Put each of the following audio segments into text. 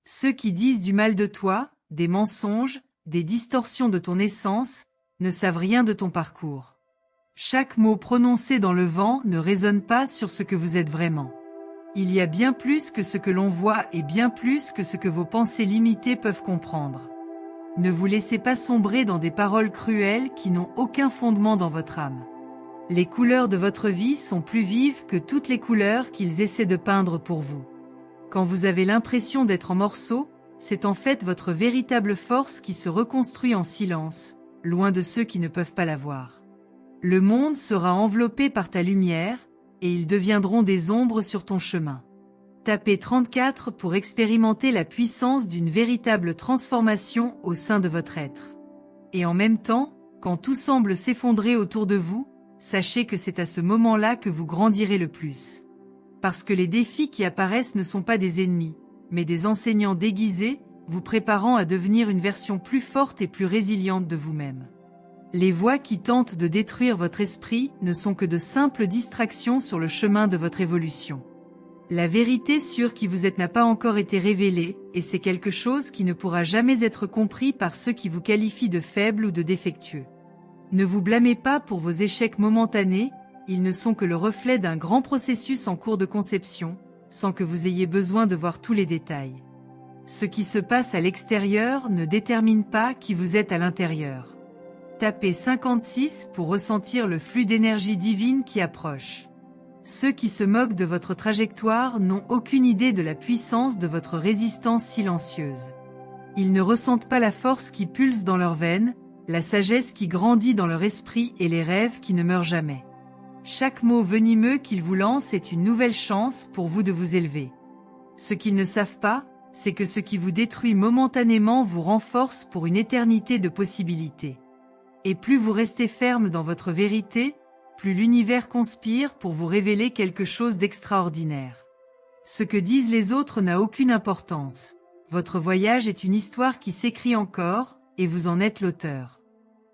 Ceux qui disent du mal de toi, des mensonges, des distorsions de ton essence, ne savent rien de ton parcours. Chaque mot prononcé dans le vent ne résonne pas sur ce que vous êtes vraiment. Il y a bien plus que ce que l'on voit et bien plus que ce que vos pensées limitées peuvent comprendre. Ne vous laissez pas sombrer dans des paroles cruelles qui n'ont aucun fondement dans votre âme. Les couleurs de votre vie sont plus vives que toutes les couleurs qu'ils essaient de peindre pour vous. Quand vous avez l'impression d'être en morceaux, c'est en fait votre véritable force qui se reconstruit en silence, loin de ceux qui ne peuvent pas la voir. Le monde sera enveloppé par ta lumière, et ils deviendront des ombres sur ton chemin. Tapez 34 pour expérimenter la puissance d'une véritable transformation au sein de votre être. Et en même temps, quand tout semble s'effondrer autour de vous, sachez que c'est à ce moment-là que vous grandirez le plus. Parce que les défis qui apparaissent ne sont pas des ennemis, mais des enseignants déguisés, vous préparant à devenir une version plus forte et plus résiliente de vous-même. Les voix qui tentent de détruire votre esprit ne sont que de simples distractions sur le chemin de votre évolution. La vérité sur qui vous êtes n'a pas encore été révélée, et c'est quelque chose qui ne pourra jamais être compris par ceux qui vous qualifient de faibles ou de défectueux. Ne vous blâmez pas pour vos échecs momentanés, ils ne sont que le reflet d'un grand processus en cours de conception, sans que vous ayez besoin de voir tous les détails. Ce qui se passe à l'extérieur ne détermine pas qui vous êtes à l'intérieur. Tapez 56 pour ressentir le flux d'énergie divine qui approche. Ceux qui se moquent de votre trajectoire n'ont aucune idée de la puissance de votre résistance silencieuse. Ils ne ressentent pas la force qui pulse dans leurs veines, la sagesse qui grandit dans leur esprit et les rêves qui ne meurent jamais. Chaque mot venimeux qu'ils vous lancent est une nouvelle chance pour vous de vous élever. Ce qu'ils ne savent pas, c'est que ce qui vous détruit momentanément vous renforce pour une éternité de possibilités. Et plus vous restez ferme dans votre vérité, plus l'univers conspire pour vous révéler quelque chose d'extraordinaire. Ce que disent les autres n'a aucune importance. Votre voyage est une histoire qui s'écrit encore, et vous en êtes l'auteur.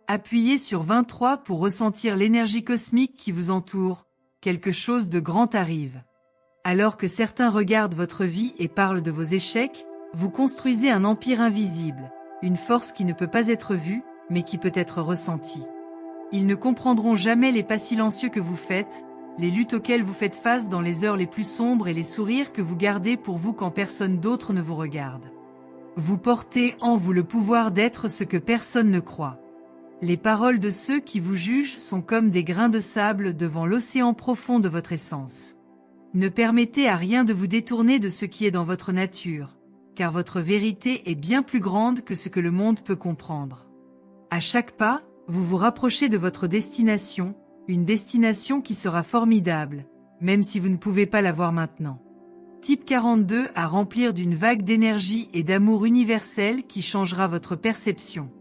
Appuyez sur 23 pour ressentir l'énergie cosmique qui vous entoure. Quelque chose de grand arrive. Alors que certains regardent votre vie et parlent de vos échecs, vous construisez un empire invisible, une force qui ne peut pas être vue, mais qui peut être ressentie. Ils ne comprendront jamais les pas silencieux que vous faites, les luttes auxquelles vous faites face dans les heures les plus sombres et les sourires que vous gardez pour vous quand personne d'autre ne vous regarde. Vous portez en vous le pouvoir d'être ce que personne ne croit. Les paroles de ceux qui vous jugent sont comme des grains de sable devant l'océan profond de votre essence. Ne permettez à rien de vous détourner de ce qui est dans votre nature, car votre vérité est bien plus grande que ce que le monde peut comprendre. À chaque pas, vous vous rapprochez de votre destination, une destination qui sera formidable, même si vous ne pouvez pas la voir maintenant. Type 42 à remplir d'une vague d'énergie et d'amour universel qui changera votre perception.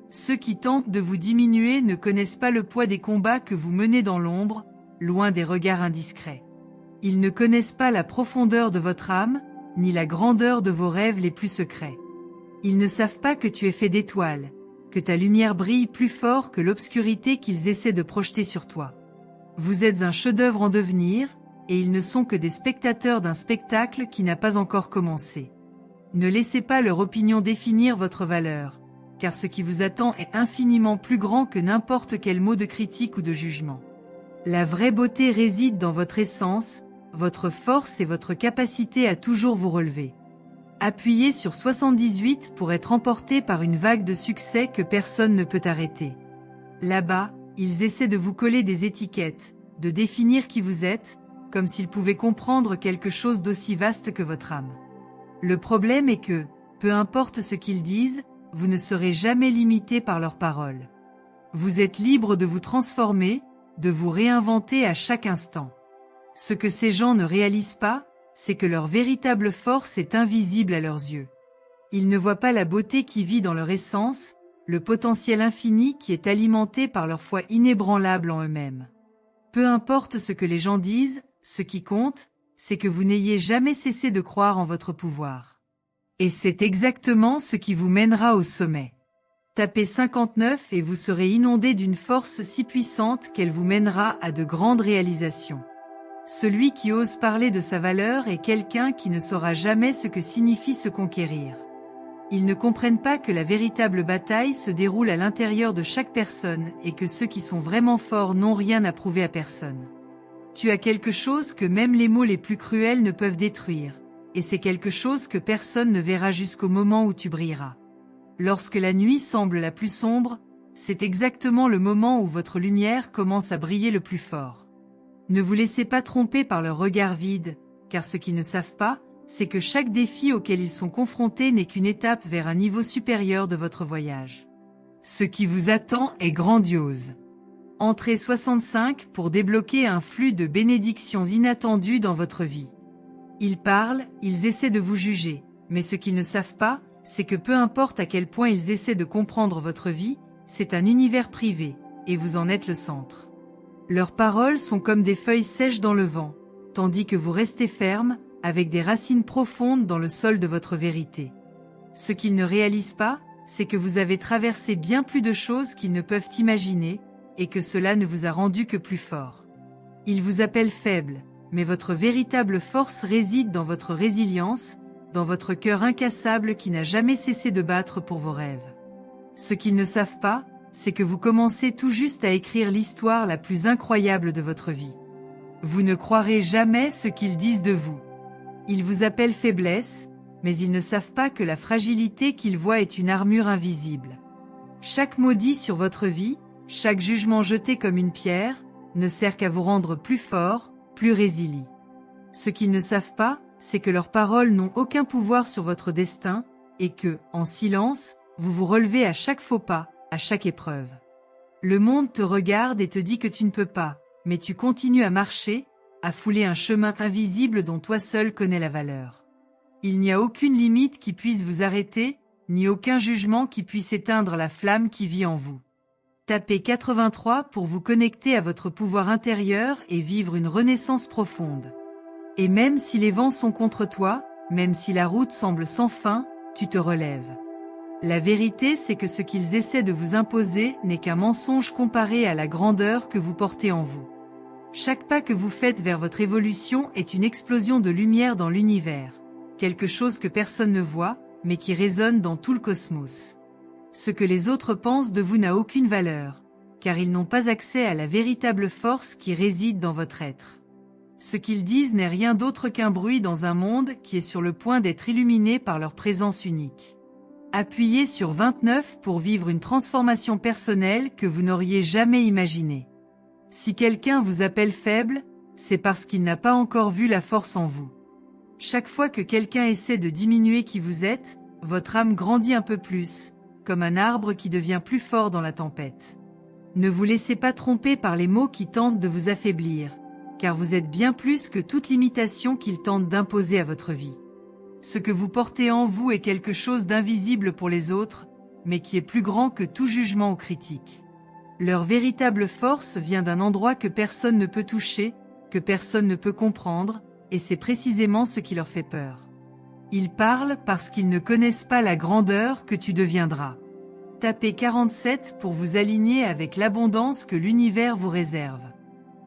Ceux qui tentent de vous diminuer ne connaissent pas le poids des combats que vous menez dans l'ombre, loin des regards indiscrets. Ils ne connaissent pas la profondeur de votre âme, ni la grandeur de vos rêves les plus secrets. Ils ne savent pas que tu es fait d'étoiles, que ta lumière brille plus fort que l'obscurité qu'ils essaient de projeter sur toi. Vous êtes un chef-d'œuvre en devenir, et ils ne sont que des spectateurs d'un spectacle qui n'a pas encore commencé. Ne laissez pas leur opinion définir votre valeur, car ce qui vous attend est infiniment plus grand que n'importe quel mot de critique ou de jugement. La vraie beauté réside dans votre essence, votre force et votre capacité à toujours vous relever. Appuyez sur 78 pour être emporté par une vague de succès que personne ne peut arrêter. Là-bas, ils essaient de vous coller des étiquettes, de définir qui vous êtes, comme s'ils pouvaient comprendre quelque chose d'aussi vaste que votre âme. Le problème est que, peu importe ce qu'ils disent, vous ne serez jamais limité par leurs paroles. Vous êtes libre de vous transformer, de vous réinventer à chaque instant. Ce que ces gens ne réalisent pas, c'est que leur véritable force est invisible à leurs yeux. Ils ne voient pas la beauté qui vit dans leur essence, le potentiel infini qui est alimenté par leur foi inébranlable en eux-mêmes. Peu importe ce que les gens disent, ce qui compte, c'est que vous n'ayez jamais cessé de croire en votre pouvoir. Et c'est exactement ce qui vous mènera au sommet. Tapez 59 et vous serez inondé d'une force si puissante qu'elle vous mènera à de grandes réalisations. Celui qui ose parler de sa valeur est quelqu'un qui ne saura jamais ce que signifie se conquérir. Ils ne comprennent pas que la véritable bataille se déroule à l'intérieur de chaque personne et que ceux qui sont vraiment forts n'ont rien à prouver à personne. Tu as quelque chose que même les mots les plus cruels ne peuvent détruire, et c'est quelque chose que personne ne verra jusqu'au moment où tu brilleras. Lorsque la nuit semble la plus sombre, c'est exactement le moment où votre lumière commence à briller le plus fort. Ne vous laissez pas tromper par leur regard vide, car ce qu'ils ne savent pas, c'est que chaque défi auquel ils sont confrontés n'est qu'une étape vers un niveau supérieur de votre voyage. Ce qui vous attend est grandiose. Entrez 65 pour débloquer un flux de bénédictions inattendues dans votre vie. Ils parlent, ils essaient de vous juger, mais ce qu'ils ne savent pas, c'est que peu importe à quel point ils essaient de comprendre votre vie, c'est un univers privé, et vous en êtes le centre. Leurs paroles sont comme des feuilles sèches dans le vent, tandis que vous restez ferme, avec des racines profondes dans le sol de votre vérité. Ce qu'ils ne réalisent pas, c'est que vous avez traversé bien plus de choses qu'ils ne peuvent imaginer, et que cela ne vous a rendu que plus fort. Ils vous appellent faible, mais votre véritable force réside dans votre résilience, dans votre cœur incassable qui n'a jamais cessé de battre pour vos rêves. Ce qu'ils ne savent pas, c'est que vous commencez tout juste à écrire l'histoire la plus incroyable de votre vie. Vous ne croirez jamais ce qu'ils disent de vous. Ils vous appellent faiblesse, mais ils ne savent pas que la fragilité qu'ils voient est une armure invisible. Chaque mot dit sur votre vie, chaque jugement jeté comme une pierre, ne sert qu'à vous rendre plus fort, plus résilient. Ce qu'ils ne savent pas, c'est que leurs paroles n'ont aucun pouvoir sur votre destin, et que, en silence, vous vous relevez à chaque faux pas, à chaque épreuve. Le monde te regarde et te dit que tu ne peux pas, mais tu continues à marcher, à fouler un chemin invisible dont toi seul connais la valeur. Il n'y a aucune limite qui puisse vous arrêter, ni aucun jugement qui puisse éteindre la flamme qui vit en vous. Tapez 83 pour vous connecter à votre pouvoir intérieur et vivre une renaissance profonde. Et même si les vents sont contre toi, même si la route semble sans fin, tu te relèves. La vérité, c'est que ce qu'ils essaient de vous imposer n'est qu'un mensonge comparé à la grandeur que vous portez en vous. Chaque pas que vous faites vers votre évolution est une explosion de lumière dans l'univers, quelque chose que personne ne voit, mais qui résonne dans tout le cosmos. Ce que les autres pensent de vous n'a aucune valeur, car ils n'ont pas accès à la véritable force qui réside dans votre être. Ce qu'ils disent n'est rien d'autre qu'un bruit dans un monde qui est sur le point d'être illuminé par leur présence unique. Appuyez sur 29 pour vivre une transformation personnelle que vous n'auriez jamais imaginée. Si quelqu'un vous appelle faible, c'est parce qu'il n'a pas encore vu la force en vous. Chaque fois que quelqu'un essaie de diminuer qui vous êtes, votre âme grandit un peu plus, comme un arbre qui devient plus fort dans la tempête. Ne vous laissez pas tromper par les mots qui tentent de vous affaiblir, car vous êtes bien plus que toute limitation qu'ils tentent d'imposer à votre vie. Ce que vous portez en vous est quelque chose d'invisible pour les autres, mais qui est plus grand que tout jugement ou critique. Leur véritable force vient d'un endroit que personne ne peut toucher, que personne ne peut comprendre, et c'est précisément ce qui leur fait peur. Ils parlent parce qu'ils ne connaissent pas la grandeur que tu deviendras. Tapez 47 pour vous aligner avec l'abondance que l'univers vous réserve.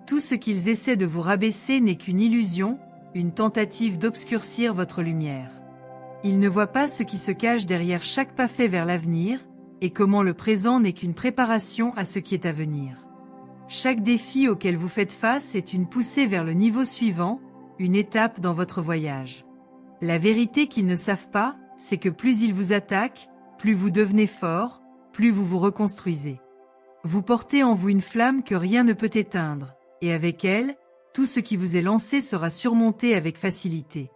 Tout ce qu'ils essaient de vous rabaisser n'est qu'une illusion, une tentative d'obscurcir votre lumière. Ils ne voient pas ce qui se cache derrière chaque pas fait vers l'avenir, et comment le présent n'est qu'une préparation à ce qui est à venir. Chaque défi auquel vous faites face est une poussée vers le niveau suivant, une étape dans votre voyage. La vérité qu'ils ne savent pas, c'est que plus ils vous attaquent, plus vous devenez fort, plus vous vous reconstruisez. Vous portez en vous une flamme que rien ne peut éteindre, et avec elle, tout ce qui vous est lancé sera surmonté avec facilité.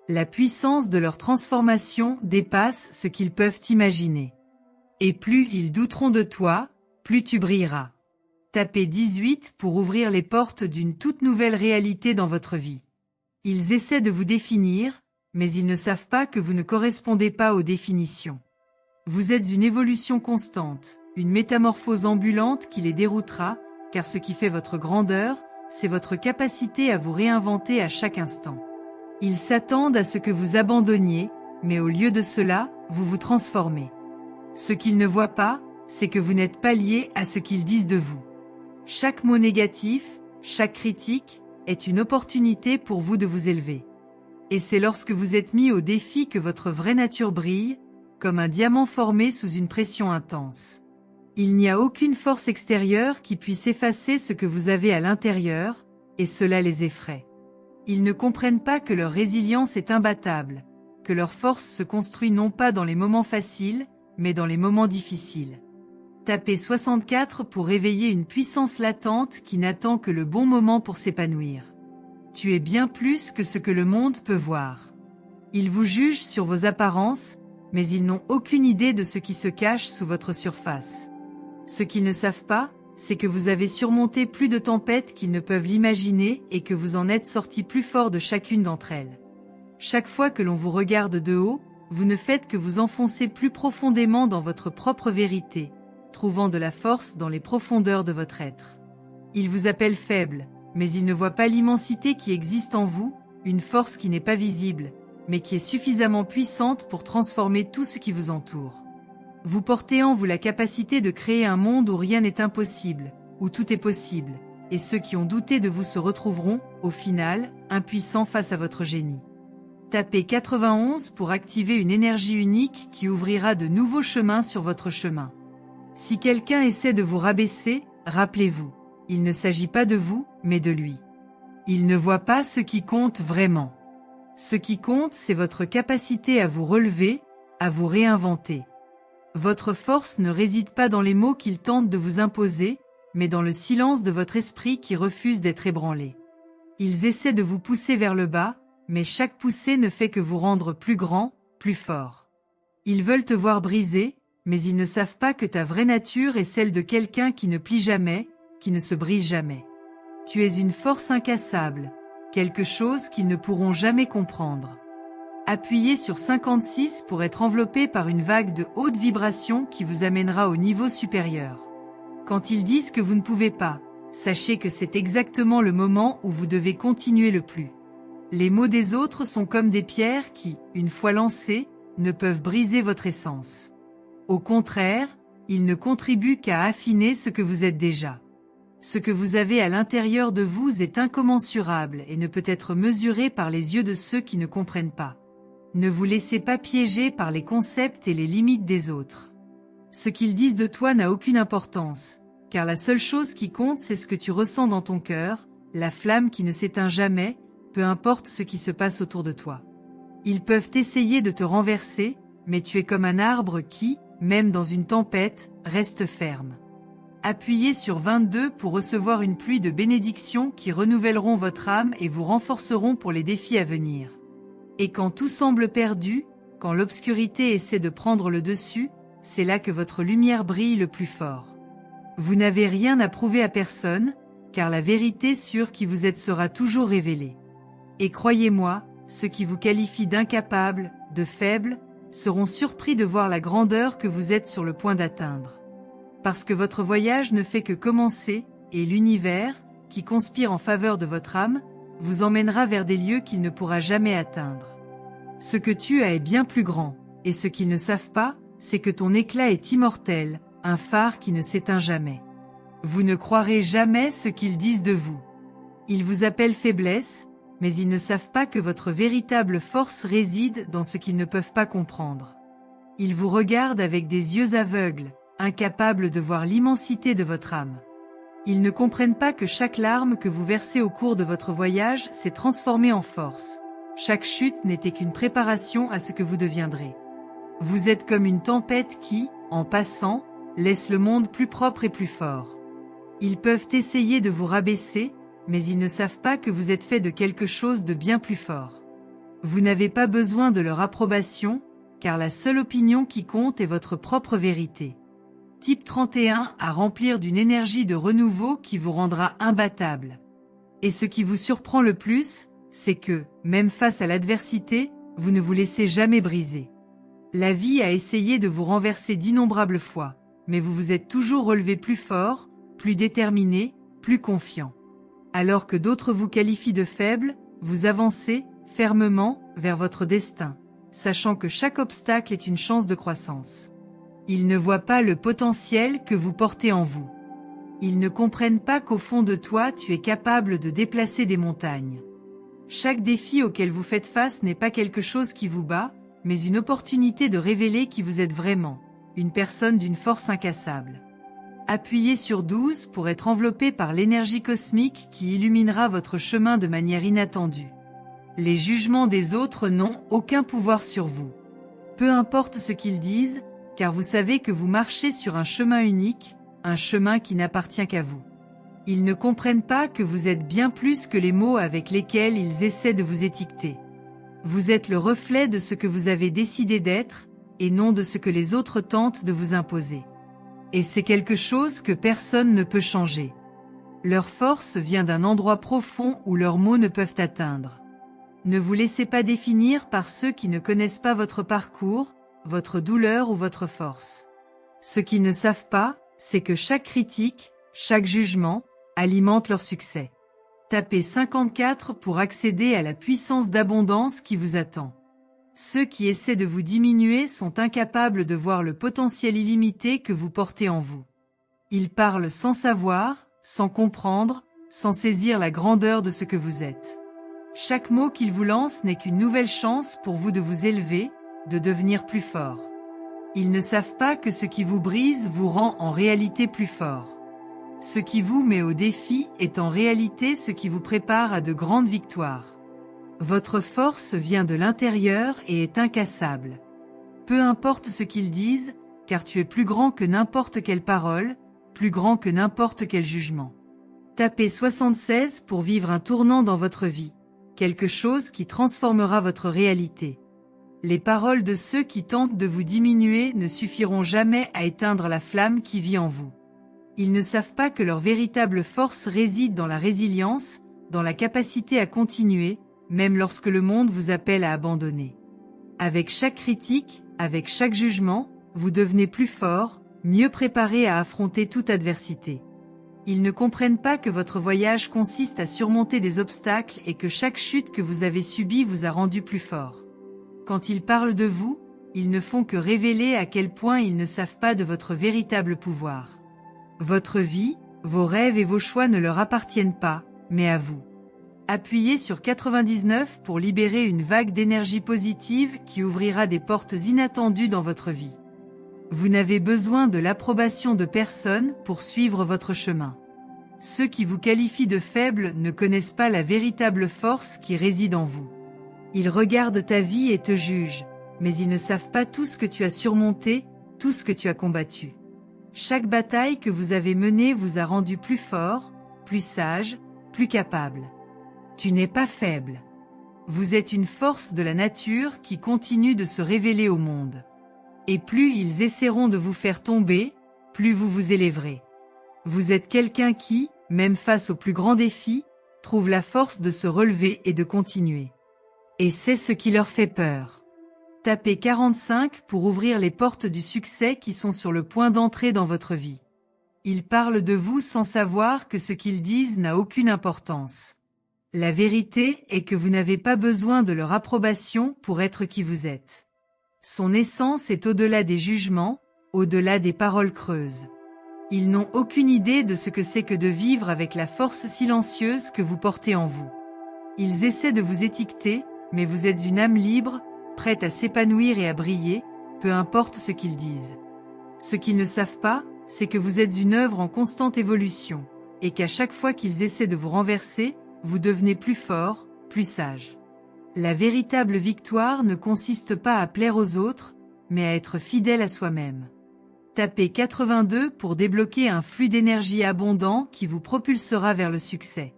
La puissance de leur transformation dépasse ce qu'ils peuvent imaginer. Et plus ils douteront de toi, plus tu brilleras. Tapez 18 pour ouvrir les portes d'une toute nouvelle réalité dans votre vie. Ils essaient de vous définir, mais ils ne savent pas que vous ne correspondez pas aux définitions. Vous êtes une évolution constante, une métamorphose ambulante qui les déroutera, car ce qui fait votre grandeur, c'est votre capacité à vous réinventer à chaque instant. Ils s'attendent à ce que vous abandonniez, mais au lieu de cela, vous vous transformez. Ce qu'ils ne voient pas, c'est que vous n'êtes pas lié à ce qu'ils disent de vous. Chaque mot négatif, chaque critique, est une opportunité pour vous de vous élever. Et c'est lorsque vous êtes mis au défi que votre vraie nature brille, comme un diamant formé sous une pression intense. Il n'y a aucune force extérieure qui puisse effacer ce que vous avez à l'intérieur, et cela les effraie. Ils ne comprennent pas que leur résilience est imbattable, que leur force se construit non pas dans les moments faciles, mais dans les moments difficiles. Tapez 64 pour réveiller une puissance latente qui n'attend que le bon moment pour s'épanouir. Tu es bien plus que ce que le monde peut voir. Ils vous jugent sur vos apparences, mais ils n'ont aucune idée de ce qui se cache sous votre surface. Ce qu'ils ne savent pas, c'est que vous avez surmonté plus de tempêtes qu'ils ne peuvent l'imaginer et que vous en êtes sorti plus fort de chacune d'entre elles. Chaque fois que l'on vous regarde de haut, vous ne faites que vous enfoncer plus profondément dans votre propre vérité, trouvant de la force dans les profondeurs de votre être. Ils vous appellent faible, mais ils ne voient pas l'immensité qui existe en vous, une force qui n'est pas visible, mais qui est suffisamment puissante pour transformer tout ce qui vous entoure. Vous portez en vous la capacité de créer un monde où rien n'est impossible, où tout est possible, et ceux qui ont douté de vous se retrouveront, au final, impuissants face à votre génie. Tapez 91 pour activer une énergie unique qui ouvrira de nouveaux chemins sur votre chemin. Si quelqu'un essaie de vous rabaisser, rappelez-vous, il ne s'agit pas de vous, mais de lui. Il ne voit pas ce qui compte vraiment. Ce qui compte, c'est votre capacité à vous relever, à vous réinventer. Votre force ne réside pas dans les mots qu'ils tentent de vous imposer, mais dans le silence de votre esprit qui refuse d'être ébranlé. Ils essaient de vous pousser vers le bas, mais chaque poussée ne fait que vous rendre plus grand, plus fort. Ils veulent te voir briser, mais ils ne savent pas que ta vraie nature est celle de quelqu'un qui ne plie jamais, qui ne se brise jamais. Tu es une force incassable, quelque chose qu'ils ne pourront jamais comprendre. Appuyez sur 56 pour être enveloppé par une vague de haute vibration qui vous amènera au niveau supérieur. Quand ils disent que vous ne pouvez pas, sachez que c'est exactement le moment où vous devez continuer le plus. Les mots des autres sont comme des pierres qui, une fois lancées, ne peuvent briser votre essence. Au contraire, ils ne contribuent qu'à affiner ce que vous êtes déjà. Ce que vous avez à l'intérieur de vous est incommensurable et ne peut être mesuré par les yeux de ceux qui ne comprennent pas. Ne vous laissez pas piéger par les concepts et les limites des autres. Ce qu'ils disent de toi n'a aucune importance, car la seule chose qui compte c'est ce que tu ressens dans ton cœur, la flamme qui ne s'éteint jamais, peu importe ce qui se passe autour de toi. Ils peuvent essayer de te renverser, mais tu es comme un arbre qui, même dans une tempête, reste ferme. Appuyez sur 22 pour recevoir une pluie de bénédictions qui renouvelleront votre âme et vous renforceront pour les défis à venir. Et quand tout semble perdu, quand l'obscurité essaie de prendre le dessus, c'est là que votre lumière brille le plus fort. Vous n'avez rien à prouver à personne, car la vérité sur qui vous êtes sera toujours révélée. Et croyez-moi, ceux qui vous qualifient d'incapables, de faibles, seront surpris de voir la grandeur que vous êtes sur le point d'atteindre. Parce que votre voyage ne fait que commencer, et l'univers, qui conspire en faveur de votre âme, vous emmènera vers des lieux qu'il ne pourra jamais atteindre. Ce que tu as est bien plus grand, et ce qu'ils ne savent pas, c'est que ton éclat est immortel, un phare qui ne s'éteint jamais. Vous ne croirez jamais ce qu'ils disent de vous. Ils vous appellent faiblesse, mais ils ne savent pas que votre véritable force réside dans ce qu'ils ne peuvent pas comprendre. Ils vous regardent avec des yeux aveugles, incapables de voir l'immensité de votre âme. Ils ne comprennent pas que chaque larme que vous versez au cours de votre voyage s'est transformée en force. Chaque chute n'était qu'une préparation à ce que vous deviendrez. Vous êtes comme une tempête qui, en passant, laisse le monde plus propre et plus fort. Ils peuvent essayer de vous rabaisser, mais ils ne savent pas que vous êtes fait de quelque chose de bien plus fort. Vous n'avez pas besoin de leur approbation, car la seule opinion qui compte est votre propre vérité. Type 31 à remplir d'une énergie de renouveau qui vous rendra imbattable. Et ce qui vous surprend le plus, c'est que, même face à l'adversité, vous ne vous laissez jamais briser. La vie a essayé de vous renverser d'innombrables fois, mais vous vous êtes toujours relevé plus fort, plus déterminé, plus confiant. Alors que d'autres vous qualifient de faible, vous avancez, fermement, vers votre destin, sachant que chaque obstacle est une chance de croissance. Ils ne voient pas le potentiel que vous portez en vous. Ils ne comprennent pas qu'au fond de toi tu es capable de déplacer des montagnes. Chaque défi auquel vous faites face n'est pas quelque chose qui vous bat, mais une opportunité de révéler qui vous êtes vraiment, une personne d'une force incassable. Appuyez sur 12 pour être enveloppé par l'énergie cosmique qui illuminera votre chemin de manière inattendue. Les jugements des autres n'ont aucun pouvoir sur vous. Peu importe ce qu'ils disent, car vous savez que vous marchez sur un chemin unique, un chemin qui n'appartient qu'à vous. Ils ne comprennent pas que vous êtes bien plus que les mots avec lesquels ils essaient de vous étiqueter. Vous êtes le reflet de ce que vous avez décidé d'être, et non de ce que les autres tentent de vous imposer. Et c'est quelque chose que personne ne peut changer. Leur force vient d'un endroit profond où leurs mots ne peuvent atteindre. Ne vous laissez pas définir par ceux qui ne connaissent pas votre parcours, votre douleur ou votre force. Ce qu'ils ne savent pas, c'est que chaque critique, chaque jugement, alimente leur succès. Tapez 54 pour accéder à la puissance d'abondance qui vous attend. Ceux qui essaient de vous diminuer sont incapables de voir le potentiel illimité que vous portez en vous. Ils parlent sans savoir, sans comprendre, sans saisir la grandeur de ce que vous êtes. Chaque mot qu'ils vous lancent n'est qu'une nouvelle chance pour vous de vous élever, de devenir plus fort. Ils ne savent pas que ce qui vous brise vous rend en réalité plus fort. Ce qui vous met au défi est en réalité ce qui vous prépare à de grandes victoires. Votre force vient de l'intérieur et est incassable. Peu importe ce qu'ils disent, car tu es plus grand que n'importe quelle parole, plus grand que n'importe quel jugement. Tapez 76 pour vivre un tournant dans votre vie, quelque chose qui transformera votre réalité. Les paroles de ceux qui tentent de vous diminuer ne suffiront jamais à éteindre la flamme qui vit en vous. Ils ne savent pas que leur véritable force réside dans la résilience, dans la capacité à continuer, même lorsque le monde vous appelle à abandonner. Avec chaque critique, avec chaque jugement, vous devenez plus fort, mieux préparé à affronter toute adversité. Ils ne comprennent pas que votre voyage consiste à surmonter des obstacles et que chaque chute que vous avez subie vous a rendu plus fort. Quand ils parlent de vous, ils ne font que révéler à quel point ils ne savent pas de votre véritable pouvoir. Votre vie, vos rêves et vos choix ne leur appartiennent pas, mais à vous. Appuyez sur 99 pour libérer une vague d'énergie positive qui ouvrira des portes inattendues dans votre vie. Vous n'avez besoin de l'approbation de personne pour suivre votre chemin. Ceux qui vous qualifient de faible ne connaissent pas la véritable force qui réside en vous. Ils regardent ta vie et te jugent, mais ils ne savent pas tout ce que tu as surmonté, tout ce que tu as combattu. Chaque bataille que vous avez menée vous a rendu plus fort, plus sage, plus capable. Tu n'es pas faible. Vous êtes une force de la nature qui continue de se révéler au monde. Et plus ils essaieront de vous faire tomber, plus vous vous élèverez. Vous êtes quelqu'un qui, même face aux plus grands défis, trouve la force de se relever et de continuer. Et c'est ce qui leur fait peur. Tapez 45 pour ouvrir les portes du succès qui sont sur le point d'entrer dans votre vie. Ils parlent de vous sans savoir que ce qu'ils disent n'a aucune importance. La vérité est que vous n'avez pas besoin de leur approbation pour être qui vous êtes. Son essence est au-delà des jugements, au-delà des paroles creuses. Ils n'ont aucune idée de ce que c'est que de vivre avec la force silencieuse que vous portez en vous. Ils essaient de vous étiqueter, mais vous êtes une âme libre, prête à s'épanouir et à briller, peu importe ce qu'ils disent. Ce qu'ils ne savent pas, c'est que vous êtes une œuvre en constante évolution, et qu'à chaque fois qu'ils essaient de vous renverser, vous devenez plus fort, plus sage. La véritable victoire ne consiste pas à plaire aux autres, mais à être fidèle à soi-même. Tapez 82 pour débloquer un flux d'énergie abondant qui vous propulsera vers le succès.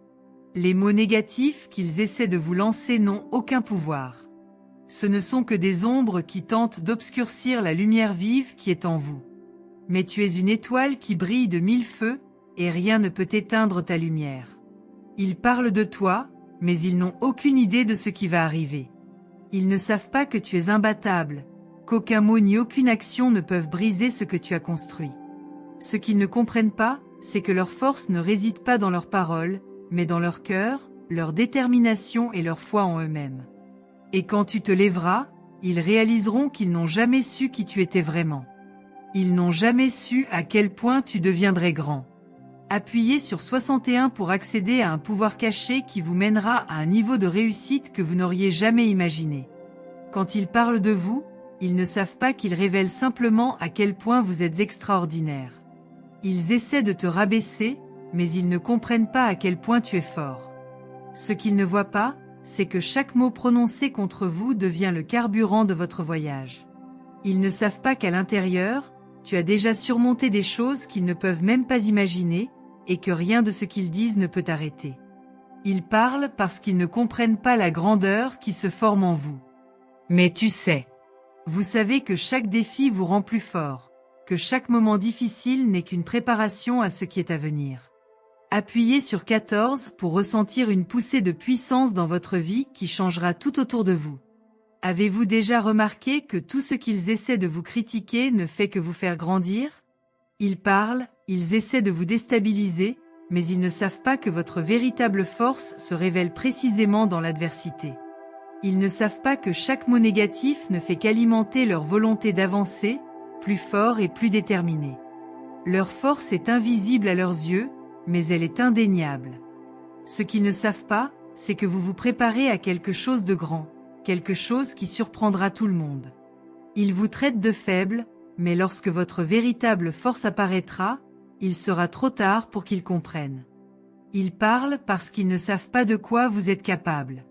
Les mots négatifs qu'ils essaient de vous lancer n'ont aucun pouvoir. Ce ne sont que des ombres qui tentent d'obscurcir la lumière vive qui est en vous. Mais tu es une étoile qui brille de 1000 feux, et rien ne peut éteindre ta lumière. Ils parlent de toi, mais ils n'ont aucune idée de ce qui va arriver. Ils ne savent pas que tu es imbattable, qu'aucun mot ni aucune action ne peuvent briser ce que tu as construit. Ce qu'ils ne comprennent pas, c'est que leur force ne réside pas dans leurs paroles, mais dans leur cœur, leur détermination et leur foi en eux-mêmes. Et quand tu te lèveras, ils réaliseront qu'ils n'ont jamais su qui tu étais vraiment. Ils n'ont jamais su à quel point tu deviendrais grand. Appuyez sur 61 pour accéder à un pouvoir caché qui vous mènera à un niveau de réussite que vous n'auriez jamais imaginé. Quand ils parlent de vous, ils ne savent pas qu'ils révèlent simplement à quel point vous êtes extraordinaire. Ils essaient de te rabaisser, mais ils ne comprennent pas à quel point tu es fort. Ce qu'ils ne voient pas, c'est que chaque mot prononcé contre vous devient le carburant de votre voyage. Ils ne savent pas qu'à l'intérieur, tu as déjà surmonté des choses qu'ils ne peuvent même pas imaginer, et que rien de ce qu'ils disent ne peut t'arrêter. Ils parlent parce qu'ils ne comprennent pas la grandeur qui se forme en vous. Mais tu sais. Vous savez que chaque défi vous rend plus fort, que chaque moment difficile n'est qu'une préparation à ce qui est à venir. Appuyez sur 14 pour ressentir une poussée de puissance dans votre vie qui changera tout autour de vous. Avez-vous déjà remarqué que tout ce qu'ils essaient de vous critiquer ne fait que vous faire grandir? Ils parlent, ils essaient de vous déstabiliser, mais ils ne savent pas que votre véritable force se révèle précisément dans l'adversité. Ils ne savent pas que chaque mot négatif ne fait qu'alimenter leur volonté d'avancer, plus fort et plus déterminé. Leur force est invisible à leurs yeux, mais elle est indéniable. Ce qu'ils ne savent pas, c'est que vous vous préparez à quelque chose de grand, quelque chose qui surprendra tout le monde. Ils vous traitent de faibles, mais lorsque votre véritable force apparaîtra, il sera trop tard pour qu'ils comprennent. Ils parlent parce qu'ils ne savent pas de quoi vous êtes capable.